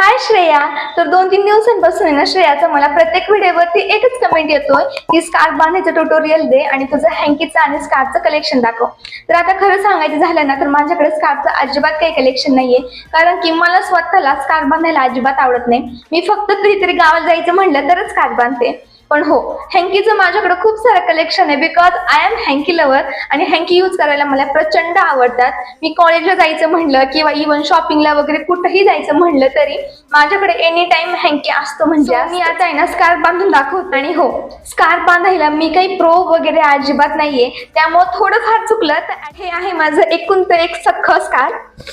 हाय श्रेया. तर 2-3 दिवसांपासून आहे ना श्रेयाचा मला प्रत्येक व्हिडिओवरती एकच कमेंट येतोय की स्कार्फ बांधायचं ट्युटोरियल दे आणि तुझं हँकीचं आणि स्कार्फचं कलेक्शन दाखव. तर आता खरं सांगायचं झालं ना तर माझ्याकडे स्कार्फचं अजिबात काही कलेक्शन नाहीये, कारण की मला स्वतःला स्कार्फ बांधायला अजिबात आवडत नाही. मी फक्त कधीतरी गावाला जायचं म्हणलं तरच स्कार्फ बांधते. पण हो, हँकीचं माझ्याकडे खूप सारं कलेक्शन आहे because I am hanky lover आणि हँकी यूज करायला मला प्रचंड आवडतात. मी कॉलेजला जायचं म्हणलं किंवा इव्हन शॉपिंगला वगैरे कुठंही जायचं म्हणलं तरी माझ्याकडे एनी टाइम हँकी असतो. म्हणजे मी आता आहे ना स्कार्फ बांधून दाखवते. आणि हो, स्कार्फ बांधायला मी काही प्रो वगैरे अजिबात नाहीये, त्यामुळे थोडंफार चुकलं तर हे आहे माझं एकूण तर एक सख्खं स्कार्फ.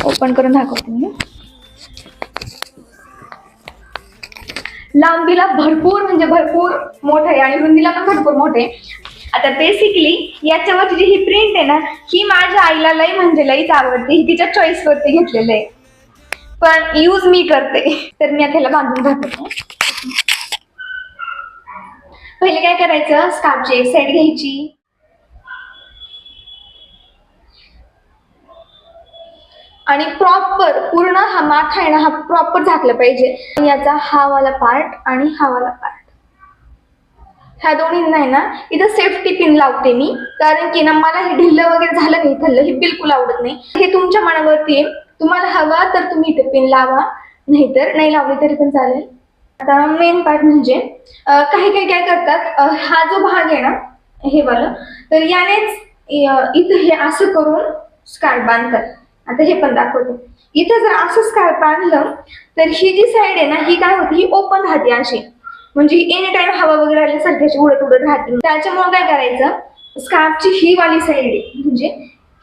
ओपन करून दाखवते मी. लांबीला भरपूर म्हणजे भरपूर मोठं आहे आणि रुंदीला पण भरपूर मोठे. आता बेसिकली याच्यावरची जी ही प्रिंट आहे ना ही माझ्या आईला लई म्हणजे लईच आवडते. ही तिच्या चॉईस वरती घेतलेलं आहे, पण यूज मी करते. तर मी आता बांधून दाखवते. पहिले काय करायचं, स्कार्फची एक साईड घ्यायची आणि प्रॉपर पूर्ण हा माथा आहे ना हा प्रॉपर झाकला पाहिजे. याचा हा वाला पार्ट आणि हा वाला पार्ट ह्या दोन्हींना आहे ना इथं सेफ्टी पिन लावते मी, कारण की ना मला हे ढिल्लं वगैरे झालं नाही थल्लं हे बिलकुल आवडत नाही. हे तुमच्या मनावरती आहे, तुम्हाला हवा तर तुम्ही इथे पिन लावा, नाहीतर नाही लावली तरी पण चालेल. आता मेन पार्ट म्हणजे काही काही काय करतात, हा जो भाग आहे ना हे वाला तर यानेच इथं हे असं करून स्कार्फ बांधतात. आता हे पण दाखवतो. इथं जर असं स्कार्फ बांधलं तर ही जी साईड आहे ना ही काय होती, ही ओपन राहते अशी, म्हणजे एनी टाइम हवा वगैरे आल्यासारखी अशी उडत उडत राहते. त्याच्यामुळे काय करायचं, स्कार्फची ही वाली साईड आहे म्हणजे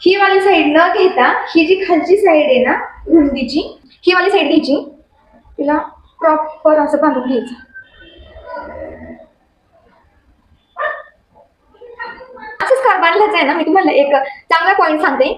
ही वाली साईड न घेता ही जी खालची साईड आहे ना रुंदीची ही वाली साईड घ्यायची, तिला प्रॉपर असं बांधून घ्यायचं. असं स्कार्फ बांधल्याचं आहे ना मी तुम्हाला एक चांगला पॉईंट सांगते.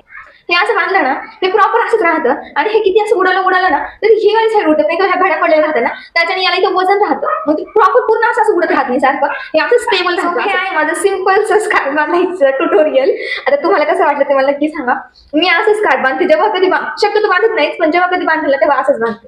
हे असं बांधलं ना ते प्रॉपर असंच राहतं आणि हे किती असं उडालं ना तर ही वाली साईड उडत नाही, ह्या भाड्या पडलेलं राहतं ना त्याच्याने याला इथं वजन राहतं, मग ते प्रॉपर पूर्ण असं उडत राहत नाही सारखं, हे असं स्टेबल राहतं. हे आहे माझं सिम्पलचं स्कार्फ बांधायचं ट्युटोरियल. आता तुम्हाला कसं वाटलं ते मला नक्की सांगा. मी असं स्कार्फ बांधते जेव्हा कधी शक्यतो बांधत नाहीच, पण जेव्हा कधी बांधलं तेव्हा असंच बांधते.